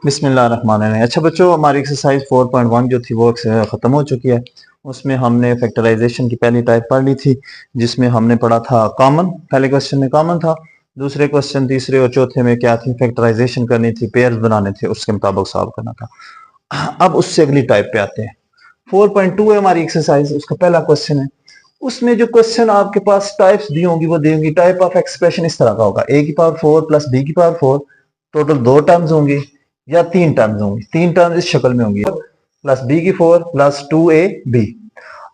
बिस्मिल्लाहिर्रहमानिर्रहीम। अच्छा बच्चों, हमारी एक्सरसाइज 4.1 जो थी वो ख़त्म हो चुकी है। उसमें हमने फैक्टराइजेशन की पहली टाइप पढ़ ली थी, जिसमें हमने पढ़ा था कॉमन। पहले क्वेश्चन में कॉमन था, दूसरे क्वेश्चन तीसरे और चौथे में क्या थी, फैक्टराइजेशन करनी थी, पेयर्स बनाने थे, उसके मुताबिक सॉल्व करना था। अब उससे अगली टाइप पे आते हैं। 4.2 है हमारी एक्सरसाइज, उसका पहला क्वेश्चन है। उसमें जो क्वेश्चन आपके पास टाइप्स दी होंगी वो दी होंगी, टाइप ऑफ एक्सप्रेशन इस तरह का होगा, a की पावर 4 प्लस b की पावर 4, टोटल दो टर्म्स होंगी या तीन टर्म्स होंगी, तीन टर्म्स इस शक्ल में होंगी, प्लस b की 4 प्लस 2ab।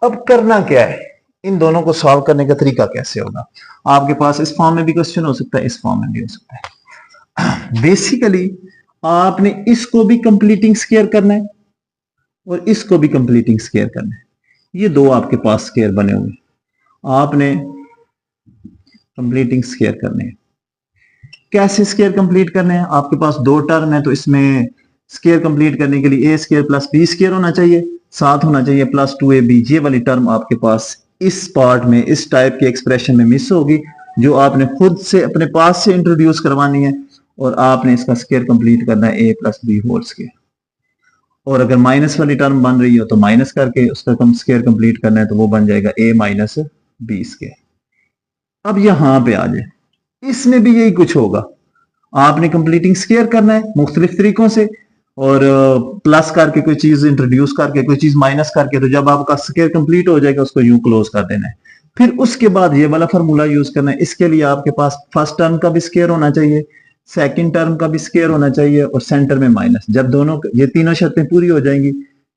अब करना क्या है, इन दोनों को सॉल्व करने का तरीका कैसे होगा। आपके पास इस फॉर्म में भी क्वेश्चन हो सकता है, इस फॉर्म में भी हो सकता है। बेसिकली आपने इसको भी कंप्लीटिंग स्क्वायर करना है और इसको भी कंप्लीटिंग स्क्वायर करना है। ये दो आपके पास स्क्वायर बने हुए, आपने कंप्लीटिंग स्क्वायर करने हैं। कैसे स्क्वायर कंप्लीट करने हैं, आपके पास दो टर्म है तो इसमें स्क्वायर कंप्लीट करने के लिए a square plus b square होना चाहिए, साथ होना चाहिए प्लस 2ab। ये वाली टर्म आपके पास इस पार्ट में, इस टाइप के एक्सप्रेशन में मिस होगी, जो आपने खुद से अपने पास से इंट्रोड्यूस करवानी है और आपने इसका स्क्वायर कंप्लीट करना है a plus B whole square. और अगर माइनस वाली टर्म बन रही हो तो माइनस करके उसका स्क्वायर कंप्लीट करना है, तो वो बन जाएगा a माइनस बी स्क्वायर। अब यहां पे आ जाए, इसमें भी यही कुछ होगा, आपने कंप्लीटिंग स्क्वायर करना है मुख्तलिफ तरीकों से, और प्लस करके कोई चीज इंट्रोड्यूस करके, कोई चीज माइनस करके, तो जब आपका स्क्वायर कंप्लीट हो जाएगा उसको यूं क्लोज कर देना है। फिर उसके बाद ये वाला फार्मूला यूज करना है। इसके लिए आपके पास फर्स्ट टर्म का भी स्क्वायर होना चाहिए, सेकंड टर्म का भी स्क्वायर होना चाहिए और सेंटर में माइनस। जब दोनों ये तीनों शर्तें पूरी हो जाएंगी,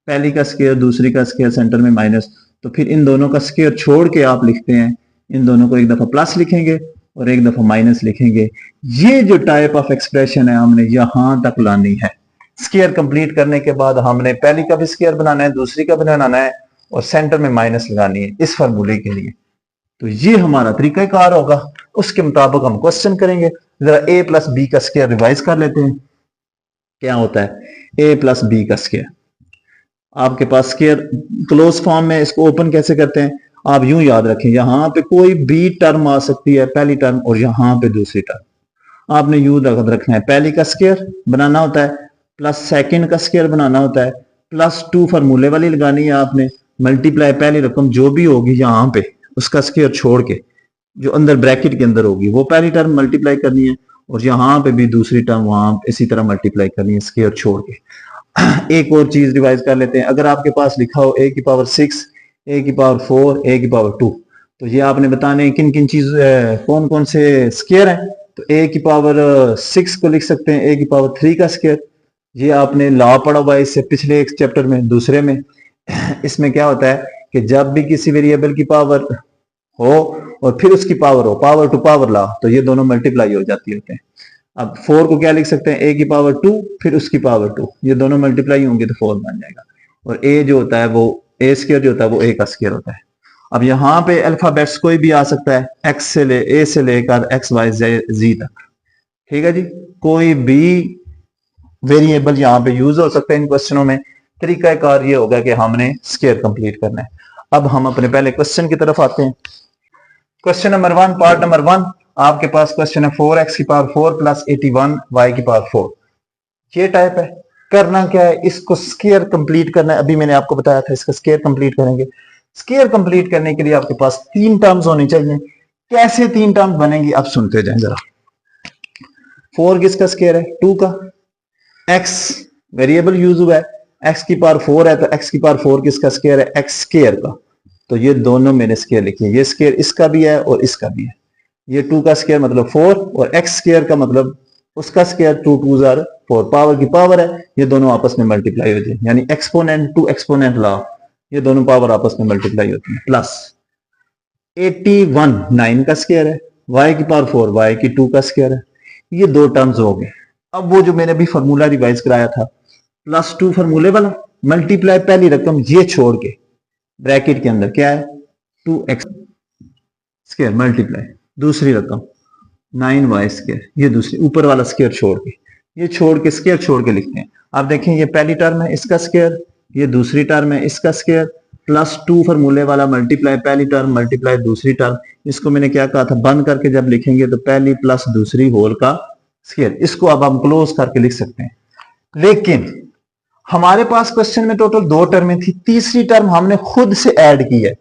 पहली का स्क्वायर, दूसरी का स्क्वायर, सेंटर में माइनस, तो फिर इन दोनों का स्क्वायर छोड़ के आप लिखते हैं, इन दोनों को एक दफा प्लस लिखेंगे और एक दफा माइनस लिखेंगे। ये जो टाइप ऑफ एक्सप्रेशन है हमने यहां तक लानी है। स्क्वायर कंप्लीट करने के बाद हमने पहली का भी स्क्वायर बनाना है, दूसरी का भी बनाना है और सेंटर में माइनस लगानी है इस फार्मूले के लिए। तो ये हमारा तरीकाकार होगा, उसके मुताबिक हम क्वेश्चन करेंगे। जरा a प्लस बी का स्क्वायर रिवाइज कर लेते हैं। क्या होता है a प्लस बी का स्क्वायर, आपके पास स्क्वायर क्लोज फॉर्म में, इसको ओपन कैसे करते हैं, आप यूं याद रखें, यहां पे कोई भी टर्म आ सकती है, पहली टर्म और यहां पे दूसरी टर्म। आपने यूं रखना है, पहली का स्क्वायर बनाना होता है, प्लस सेकंड का स्क्वायर बनाना होता है, प्लस 2 फार्मूले वाली लगानी है आपने, मल्टीप्लाई पहली रकम जो भी होगी यहां पे उसका स्क्वायर छोड़ के, जो अंदर ब्रैकेट के अंदर होगी वो पहली टर्म मल्टीप्लाई करनी है, और यहां पे भी दूसरी टर्म वहां इसी तरह मल्टीप्लाई करनी है स्क्वायर छोड़ के। एक और चीज रिवाइज कर लेते हैं। अगर आपके पास लिखा हो a की पावर 6, a की पावर 4, a की पावर 2, तो ये आपने बताने हैं किन किन चीज, कौन कौन से स्क्वायर हैं। तो a की पावर 6 को लिख सकते हैं a की पावर 3 का स्क्वायर। ये आपने लॉ पढ़ा हुआ है इससे पिछले एक चैप्टर में, दूसरे में। इसमें क्या होता है कि जब भी किसी वेरिएबल की पावर हो और फिर उसकी पावर हो, पावर टू पावर लॉ, तो ये दोनों मल्टीप्लाई हो जाती होते हैं। अब 4 को क्या लिख सकते हैं, a की पावर 2 फिर उसकी पावर 2, ये दोनों मल्टीप्लाई होंगे तो 4 बन जाएगा। और a जो होता है वो a स्क्वायर जो होता है वो a का स्क्वायर होता है। अब यहाँ पे अल्फाबेट्स कोई भी आ सकता है, x से ले a से लेकर x y z तक, ठीक है जी। कोई भी वेरिएबल यहाँ पे यूज हो सकता है इन क्वेश्चनों में। तरीकाकार ये होगा कि हमने स्क्वायर कंप्लीट करना है। अब हम अपने पहले क्वेश्चन की तरफ आते हैं। क्वेश्चन नंबर 1, पार्ट नंबर 1, आपके पास क्वेश्चन है 4x की पावर 4 प्लस 81 y की पावर 4। ये टाइप है। करना क्या है, इसको स्क्वायर कंप्लीट करना है। अभी मैंने आपको बताया था इसका स्क्वायर कंप्लीट करेंगे। स्क्वायर कंप्लीट करने के लिए आपके पास तीन टर्म्स होनी चाहिए। कैसे तीन टर्म्स बनेंगी आप सुनते जाएं जरा। 4 किसका स्क्वायर है, 2 का। x वेरिएबल यूज हुआ है, x की पावर 4 है तो x की पावर 4 किसका स्क्वायर है, x स्क्वायर का। तो ये दोनों मैंने स्क्वायर लिखे, ये स्क्वायर इसका भी है और इसका भी है। ये 2 का स्क्वायर मतलब 4 और x स्क्वायर का मतलब उसका स्क्वायर, 2 2 जार 4, पावर की पावर है, ये दोनों आपस में मल्टीप्लाई होते हैं, यानी एक्सपोनेंट टू एक्सपोनेंट लॉ, ये दोनों पावर आपस में मल्टीप्लाई होती है। प्लस 81 9 का स्क्वायर है, y की पावर 4 y की 2 का स्क्वायर है। ये दो टर्म्स हो गए। अब वो जो मैंने अभी फार्मूला रिवाइज कराया था, प्लस 2 फार्मूले वाला, मल्टीप्लाई पहली रकम ये छोड़ के ब्रैकेट के अंदर क्या है 2x स्क्वायर, मल्टीप्लाई दूसरी रकम 9y स्क्वायर, ये दूसरी ऊपर वाला स्क्वायर छोड़ के, ये छोड़ के स्क्वायर छोड़ के लिखते हैं। आप देखें ये पहली टर्म है इसका स्क्वायर, ये दूसरी टर्म है इसका स्क्वायर, प्लस 2 फार्मूले वाला, मल्टीप्लाई पहली टर्म मल्टीप्लाई दूसरी टर्म। इसको मैंने क्या कहा था, बंद करके जब लिखेंगे तो पहली प्लस दूसरी होल का स्क्वायर। इसको अब हम क्लोज करके लिख सकते हैं। लेकिन हमारे पास क्वेश्चन में टोटल 2 टर्में थी, तीसरी टर्म हमने खुद से ऐड की है।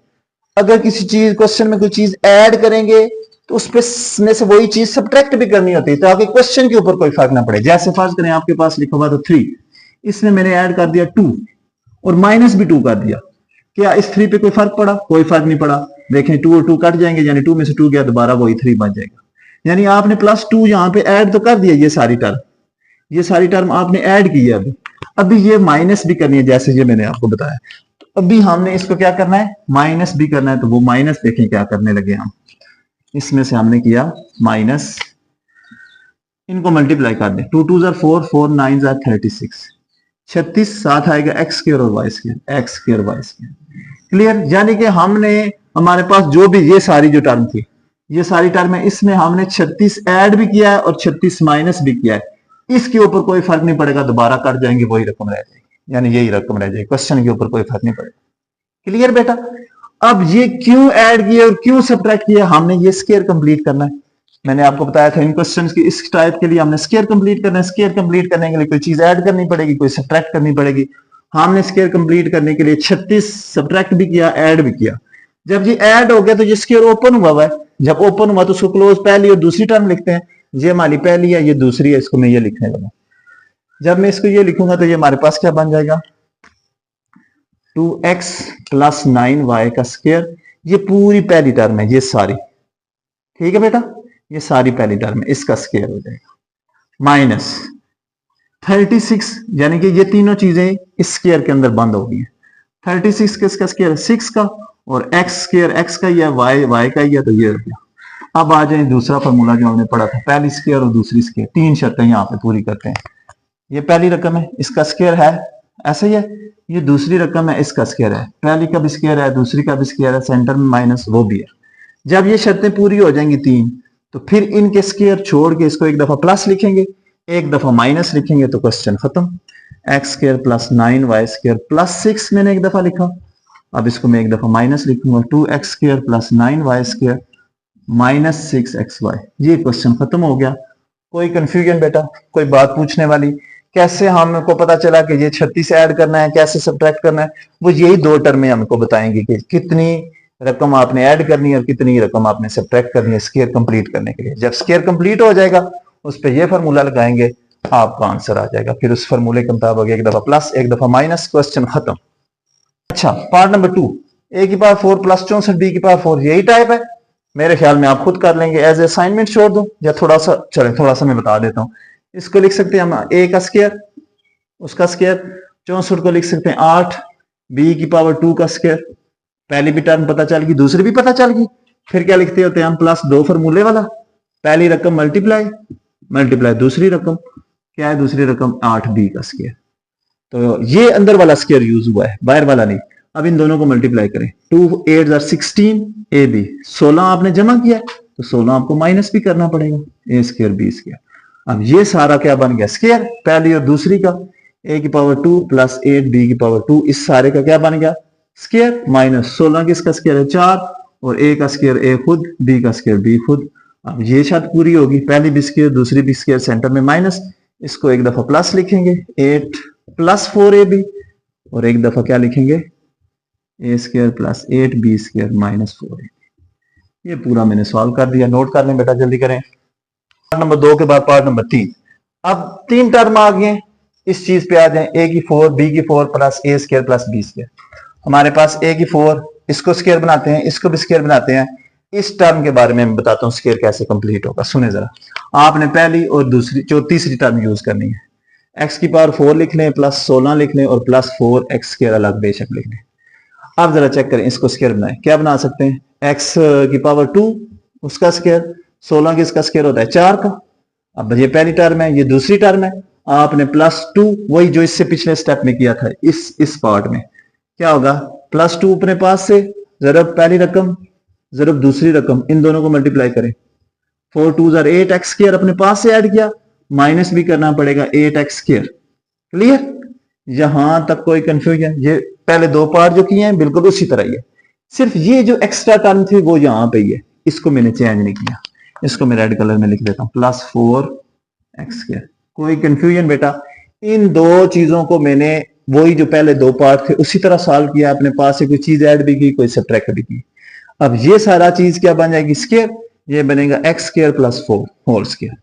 अगर किसी चीज क्वेश्चन में कोई चीज ऐड करेंगे तो उस पे में से वही चीज सब्ट्रैक्ट भी करनी होती है ताकि क्वेश्चन के ऊपर कोई फर्क ना पड़े। जैसे फर्ज करें आपके पास लिखा हुआ तो 3, इसमें मैंने ऐड कर दिया 2 और माइनस भी 2 कर दिया। क्या इस 3 पे कोई फर्क पड़ा? कोई फर्क नहीं पड़ा। देखें 2 और 2 कट जाएंगे, यानी 2 में से 2 गया, दोबारा वही 3 बन जाएगा। यानी आपने +2 यहां पे ऐड तो कर दिया, ये सारी टर्म आपने ऐड की है। अभी ये माइनस भी करनी है, जैसे ये मैंने आपको बताया। तो अभी हमने इसको क्या करना है? माइनस भी करना है। तो वो माइनस देखें क्या करने लगे हम, इसमें से हमने किया माइनस, इनको मल्टीप्लाई कर दें। 2 2 4, 4 9 36, 36 साथ आएगा एक्स स्क्वायर और Y square, X square Y square. Clear? यानी कि हमने हमारे पास जो भी ये सारी जो टर्म थी, ये सारी टर्म है, इसमें हमने 36 ऐड भी किया है और 36 माइनस भी किया है। इसके ऊपर कोई फर्क नहीं पड़ेगा, दोबारा कट जाएंगे, वही रकम रह जाएगी, यानी यही रकम रह जाएगी। क्वेश्चन के ऊपर कोई फर्क नहीं पड़ेगा। क्लियर बेटा? अब ये क्यों ऐड किया और क्यों सब्ट्रैक्ट किया, हमने ये स्क्वायर कंप्लीट करना है। मैंने आपको बताया था इन क्वेश्चंस की इस टाइप के लिए हमने स्क्वायर कंप्लीट करना है। स्क्वायर कंप्लीट करने के लिए कोई चीज ऐड करनी पड़ेगी, कोई सब्ट्रैक्ट करनी पड़ेगी। हमने स्क्वायर कंप्लीट करने के लिए 36 सब्ट्रैक्ट भी किया, ऐड भी किया। जब ये ऐड हो गया तो ये स्क्वायर ओपन हुआ है। जब ओपन हुआ तो उसको क्लोज पहली और दूसरी टर्म लिखते हैं। ये हमारी पहली है, ये दूसरी है, इसको मैं ये लिखने लगा। जब मैं इसको ये लिखूंगा तो ये हमारे पास क्या बन जाएगा? 2x + 9y का स्क्वायर। ये पूरी पहली टर्म है, ये सारी, ठीक है बेटा, ये सारी पहली टर्म है, इसका स्क्वायर हो जाएगा। माइनस 36, यानी कि ये तीनों चीजें इस स्क्वायर के अंदर बंद हो गई है। 36 किसका स्क्वायर है? 6 का, और एक्स स्क्वायर एक्स का ही है, वाई का ही है, तो ये हो गया। अब आ जाए दूसरा फॉर्मूला जो हमने पढ़ा था, पहली स्क्वायर और दूसरी स्क्वायर, 3 शर्तें यहाँ पे पूरी करते हैं। ये पहली रकम है, इसका स्क्वायर है, ऐसा ही है। ये दूसरी रकम है, इसका स्क्वायर है। पहली का भी स्क्वायर है, दूसरी का भी स्क्वायर है, सेंटर में माइनस वो भी है। जब ये शर्तें पूरी हो जाएंगी 3, तो फिर इनके स्क्वायर छोड़ के इसको एक दफा प्लस लिखेंगे, एक दफा माइनस लिखेंगे, तो क्वेश्चन खत्म। एक्स स्क्वायर + 9y स्क्वायर + 6 मैंने एक दफा लिखा। अब इसको मैं एक दफा माइनस लिखूंगा, 2x square + 9y square -6xy। ये क्वेश्चन खत्म हो गया। कोई कंफ्यूजन बेटा, कोई बात पूछने वाली? कैसे हमको पता चला कि ये 36 ऐड करना है, कैसे सब्ट्रैक्ट करना है? वो यही 2 टर्में हमको बताएंगे कि कितनी रकम आपने ऐड करनी है और कितनी रकम आपने सब्ट्रैक्ट करनी है स्क्वायर कंप्लीट करने के लिए। जब स्क्वायर कंप्लीट हो जाएगा उस पर ये फार्मूला लगाएंगे, आपका आंसर आ जाएगा। फिर उस फार्मूले के मुताबिक एक दफा प्लस एक दफा माइनस, क्वेश्चन खत्म। अच्छा, पार्ट नंबर 2, a की पावर 4 + 64 b की पावर 4, यही टाइप है। मेरे ख्याल में आप खुद कर लेंगे, एज ए असाइनमेंट छोड़ दो, या थोड़ा सा मैं बता देता हूँ। इसको लिख सकते हैं हम a का स्क्वायर, उसका स्क्वायर, 64 को लिख सकते हैं 8, b की पावर 2 का स्क्वायर। पहली भी टर्म पता चल गई, दूसरी भी पता चल गई। फिर क्या लिखते होते हैं हम? +2 फार्मूले वाला, पहली रकम मल्टीप्लाई दूसरी रकम, क्या है दूसरी रकम? 8b का स्क्वायर। तो ये अंदर वाला स्क्वायर यूज हुआ है, बाहर वाला नहीं। अब इन दोनों को मल्टीप्लाई करें, 2 8 16 ab, 16 आपने जमा किया तो 16 आपको माइनस भी करना पड़ेगा, a स्क्वायर b स्क्वायर। अब ये सारा क्या बन गया? स्क्वायर, पहली और दूसरी का, a की पावर 2 + 8 b की पावर 2, इस सारे का क्या बन गया? स्क्वायर, माइनस 16 किसका स्क्वायर है? 4, और a का स्क्वायर a खुद, b का स्क्वायर b खुद। अब ये शर्त पूरी होगी, पहली भी स्क्वायर दूसरी भी स्क्वायर, सेंटर में माइनस, इसको एक दफा प्लस लिखेंगे, 8 + 4ab, और एक दफा क्या लिखेंगे? a square + 8b square -4ab। ये पूरा मैंने सॉल्व कर दिया, नोट कर लें बेटा, जल्दी करें। पार्ट नंबर 2 के बाद पार्ट नंबर 3। अब 3 टर्म आ गए, इस चीज पे आ जाए, a की 4 b की 4 + a स्क्वायर + b स्क्वायर। हमारे पास a की 4, इसको स्क्वायर बनाते हैं, इसको भी स्क्वायर बनाते हैं। इस टर्म के बारे में मैं बताता हूँ स्क्वायर कैसे कंप्लीट होगा, सुने जरा। आपने पहली और दूसरी तीसरी टर्म यूज करनी है। x की पावर 4 लिख लें, +16 लिख लें, और +4x स्क्वायर अलग बेशक लिख लें। अब जरा चेक करें, इसको स्क्वायर बनाएं। क्या बना सकते हैं? x की पावर 2, उसका स्क्वायर, 16 किसका स्क्वायर होता है? 4 का। अब ये पहली टर्म है, ये दूसरी टर्म है। आपने +2, वही जो इससे पिछले स्टेप में किया था, इस पार्ट में क्या होगा? +2 अपने पास से, जरब पहली रकम, जरब दूसरी रकम, इन दोनों को मल्टीप्लाई करें। 4 2 8x स्क्वायर अपने पास से ऐड किया, माइनस भी करना पड़ेगा 8x स्क्वायर। क्लियर? यहां तक कोई कंफ्यूजन? ये पहले 2 पार्ट जो किए हैं बिल्कुल उसी तरह ही है, सिर्फ ये जो एक्स्ट्रा टर्म थी वो यहां पे ही है, इसको मैंने चेंज नहीं किया। इसको मैं रेड कलर में लिख देता हूं, +4x स्क्वायर। कोई कंफ्यूजन बेटा? इन दो चीजों को मैंने वही जो पहले दो पार्ट थे उसी तरह सॉल्व किया, अपने पास से कोई चीज ऐड भी की, कोई सब्ट्रैक्ट भी की। अब ये सारा चीज क्या बन जाएगी, स्क्वायर। ये बनेगा X square plus 4 whole square.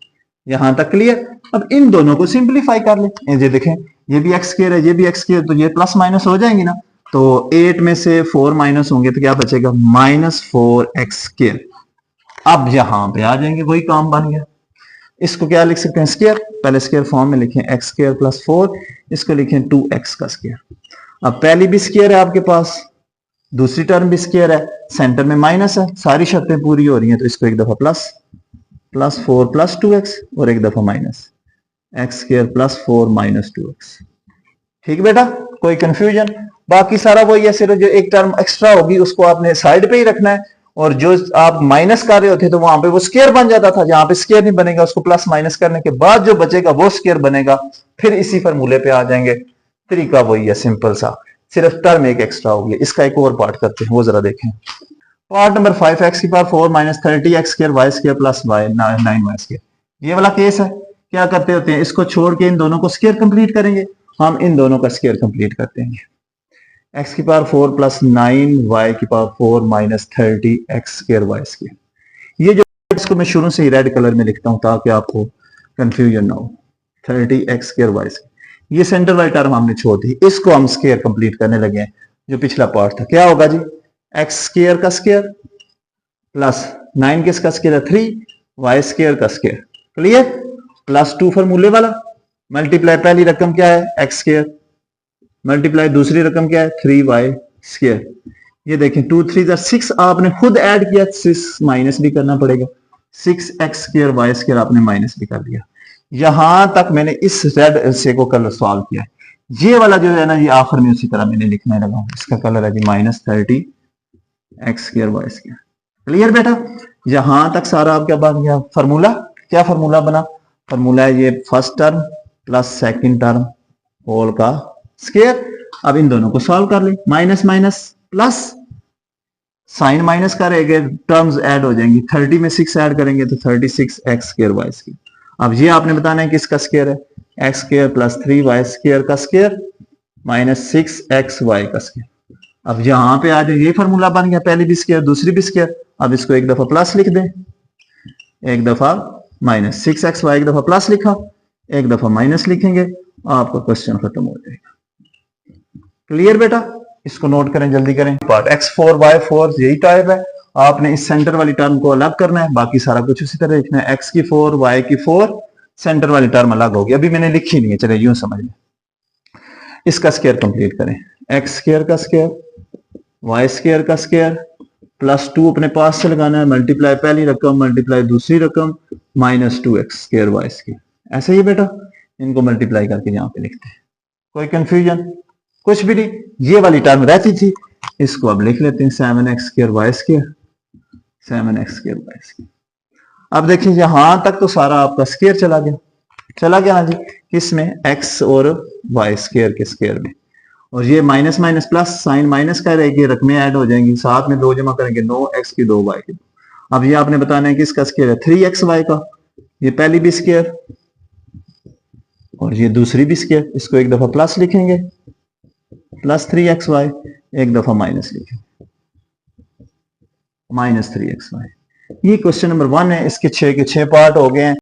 यहां तक क्लियर। अब इन दोनों को सिंप्लीफाई कर ले। ये देखें, ये भी एक्स स्क्वायर है, ये भी एक्स स्क्वायर, तो ये प्लस माइनस हो जाएंगी ना। तो 8 में से 4 माइनस होंगे तो क्या बचेगा, -4x स्क्वायर। अब यहां पे आ जाएंगे, वही काम बन गया। इसको क्या लिख सकते हैं, स्क्वायर। पहले स्क्वायर फॉर्म में लिखें एक्स स्क्वायर प्लस 4, इसको लिखें 2x का स्क्वायर। अब पहली भी स्क्वायर है आपके पास, दूसरी टर्म भी स्क्वायर है, सेंटर में माइनस है, सारी शर्तें पूरी हो रही हैं, तो इसको एक दफा प्लस 4 प्लस 2x और एक दफा minus x square plus 4 minus 2x। ठीक बेटा, कोई कंफ्यूजन? बाकी सारा वही है, सिर्फ जो एक टर्म एक्स्ट्रा होगी उसको आपने साइड पे ही रखना है, और जो आप माइनस कर रहे होते तो वहां पे वो स्क्वायर बन जाता था, जहां पे स्क्वायर नहीं बनेगा उसको प्लस माइनस करने के बाद जो बचेगा वो स्क्वायर बनेगा, फिर इसी फॉर्मूले पे आ जाएंगे। तरीका वही है, सिंपल सा, सिर्फ टर्म एक एक्स्ट्रा होगी। इसका एक और पार्ट करते हैं, वो जरा देखें। पार्ट नंबर 5, एक्स की power 4 minus 30x square Y square plus 9y square. ये वाला केस है। क्या करते होते हैं, इसको छोड़ के इन दोनों को स्क्वायर कंप्लीट करेंगे। हम इन दोनों का स्क्वायर कंप्लीट करते हैं। एक्स की पावर 4 प्लस 9 वाई की power 4 minus 30x square Y square. ये जो, इसको मैं शुरू से ही रेड कलर में लिखता हूं ताकि आपको कंफ्यूजन ना हो। 30x स्क्वायर वाई स्क्वायर, ये सेंटर वाली टर्म हमने छोड़ दी, इसको हम स्क्वायर कंप्लीट करने लगे हैं। जो पिछला पार्ट था क्या होगा जी, एक्स स्क्वायर का स्क्वायर प्लस 9 किसका स्क्वायर है 3, वाई स्क्वायर का स्क्वायर। क्लियर? प्लस 2 फॉर्मूले वाला, मल्टीप्लाई पहली रकम क्या है एक्स स्क्वायर, मल्टीप्लाई दूसरी रकम क्या है 3y स्क्वायर। ये देखें 2 3 6, आपने खुद ऐड किया, 6 माइनस भी करना पड़ेगा, 6x स्क्वायर वाई स्क्वायर आपने माइनस भी कर दिया। यहां तक मैंने इस रेड से को कलर सॉल्व किया है। ये वाला जो है ना, ये आखिर में उसी तरह मैंने लिखने लगा हूं, इसका कलर है जी -30x square Y square. Clear बेटा? यहां तक सारा आप क्या बन गया, फार्मूला। क्या फार्मूला बना, फार्मूला है ये first term plus second term whole का स्क्वायर। अब इन दोनों को सॉल्व कर ले, minus minus plus, sign minus करेंगे, टर्म्स ऐड हो जाएंगी। 30 में 6 ऐड करेंगे तो 36x स्क्वायर वाई स्क्वायर। अब ये आपने बताना है किसका स्क्वायर है, x square plus 3y square का स्क्वायर माइनस 6xy का स्क्वायर। अब यहां पे आ जाए, ये फार्मूला बन गया, पहली भी स्क्वायर दूसरी भी स्क्वायर। अब इसको एक दफा प्लस लिख दें, एक दफा माइनस, 6xy एक दफा प्लस लिखा, एक दफा माइनस लिखेंगे, आपका क्वेश्चन खत्म हो जाएगा। क्लियर बेटा? इसको नोट करें, जल्दी करें। पार्ट x4y4 यही टाइप है, आपने इस सेंटर वाली टर्म को अलग करना है, बाकी सारा कुछ उसी तरह लिखना है। x की 4 y की 4, सेंटर वाली टर्म अलग होगी, अभी मैंने लिखी नहीं है, चले यूं समझ लें। इसका स्क्वायर कंप्लीट करें, एक्स स्क्वायर का स्क्वायर वाई स्क्वायर का स्क्वायर प्लस 2 अपने पास से लगाना है, मल्टीप्लाई पहली रकम मल्टीप्लाई दूसरी रकम minus 2x square Y square. ऐसा ही बेटा, इनको मल्टीप्लाई करके यहाँ पे लिखते हैं। कोई कंफ्यूजन? कुछ भी नहीं। ये वाली टर्म रहती थी, इसको अब लिख लेते हैं 7x square Y square, 7x square Y square. अब देखिए यहां तक तो सारा आपका स्क्वायर चला गया ना जी, किसमें, x और वाई स्क्वायर के स्क्वायर में। और ये minus minus plus, sign minus का रहेगी, रकमें ऐड हो जाएंगी, साथ में 2 जमा करेंगे, 9x की 2y की 2। अब ये आपने बताना है कि इसका स्क्वायर है 3xy का, ये पहली भी स्क्वायर और ये दूसरी भी स्क्वायर। इसको एक दफा प्लस लिखेंगे प्लस 3xy, एक दफा माइनस लिखेंगे माइनस 3xy। ये क्वेश्चन नंबर 1 है, इसके 6 के 6 पार्ट हो गए हैं।